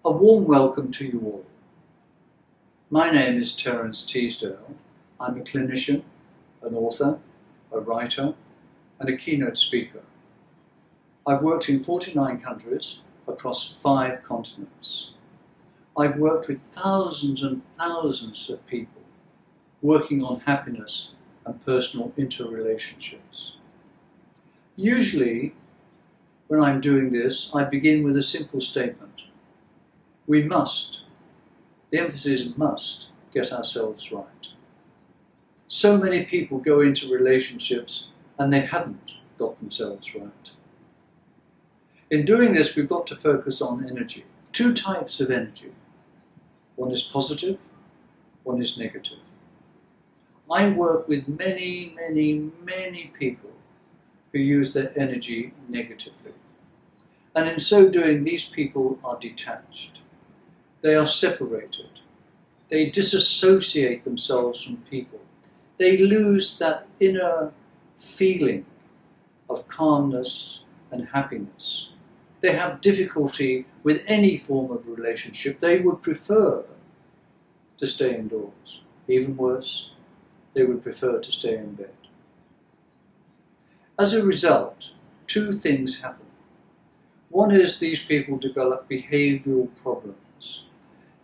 A warm welcome to you all. My name is Terence Teasdale. I'm a clinician, an author, a writer, and a keynote speaker. I've worked in 49 countries across 5 continents. I've worked with thousands and thousands of people working on happiness and personal interrelationships. Usually, when I'm doing this, I begin with a simple statement. We must, the emphasis is must, get ourselves right. So many people go into relationships and they haven't got themselves right. In doing this, we've got to focus on energy. 2 types of energy. One is positive, one is negative. I work with many people who use their energy negatively. And in so doing, these people are detached. They are separated. They disassociate themselves from people. They lose that inner feeling of calmness and happiness. They have difficulty with any form of relationship. They would prefer to stay indoors. Even worse, they would prefer to stay in bed. As a result, 2 things happen. One is these people develop behavioral problems.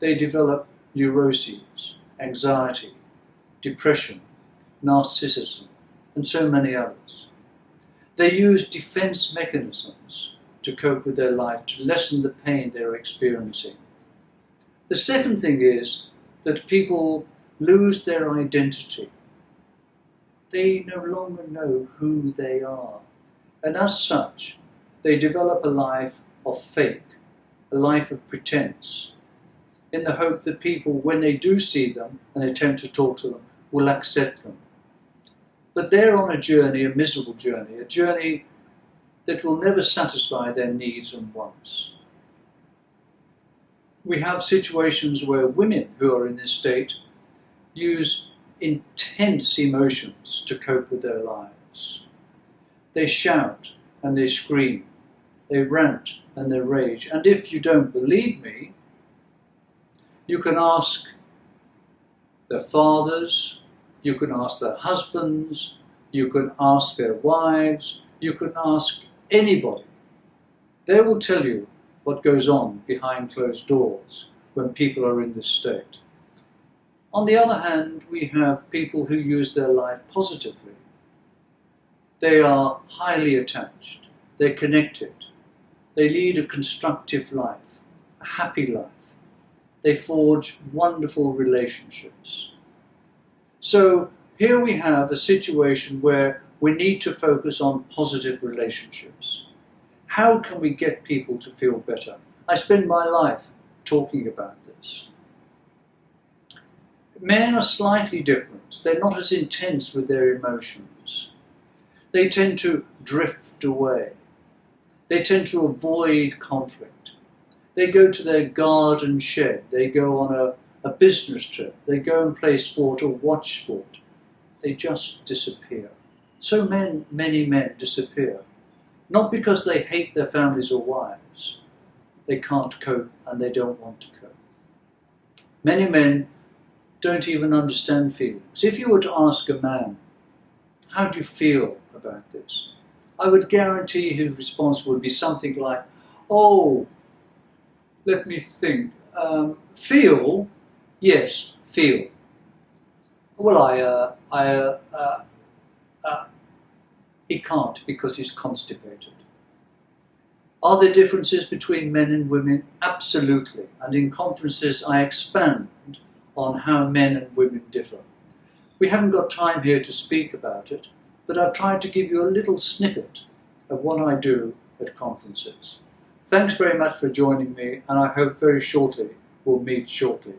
They develop neuroses, anxiety, depression, narcissism, and so many others. They use defense mechanisms to cope with their life, to lessen the pain they're experiencing. The second thing is that people lose their identity. They no longer know who they are. And as such, they develop a life of fake, a life of pretense, in the hope that people, when they do see them and attempt to talk to them, will accept them. But they're on a journey, a miserable journey, a journey that will never satisfy their needs and wants. We have situations where women who are in this state use intense emotions to cope with their lives. They shout and they scream, they rant and they rage. And if you don't believe me, you can ask their fathers, you can ask their husbands, you can ask their wives, you can ask anybody. They will tell you what goes on behind closed doors when people are in this state. On the other hand, we have people who use their life positively. They are highly attached, they're connected, they lead a constructive life, a happy life. They forge wonderful relationships. So here we have a situation where we need to focus on positive relationships. How can we get people to feel better? I spend my life talking about this. Men are slightly different. They're not as intense with their emotions. They tend to drift away. They tend to avoid conflict. They go to their garden shed. They go on a business trip. They go and play sport or watch sport. They just disappear. So many men disappear. Not because they hate their families or wives. They can't cope and they don't want to cope. Many men don't even understand feelings. If you were to ask a man, how do you feel about this? I would guarantee his response would be something like, oh, let me think. Feel? Yes, feel. Well, he can't because he's constipated. Are there differences between men and women? Absolutely. And in conferences, I expand on how men and women differ. We haven't got time here to speak about it, but I've tried to give you a little snippet of what I do at conferences. Thanks very much for joining me, and I hope very shortly we'll meet shortly.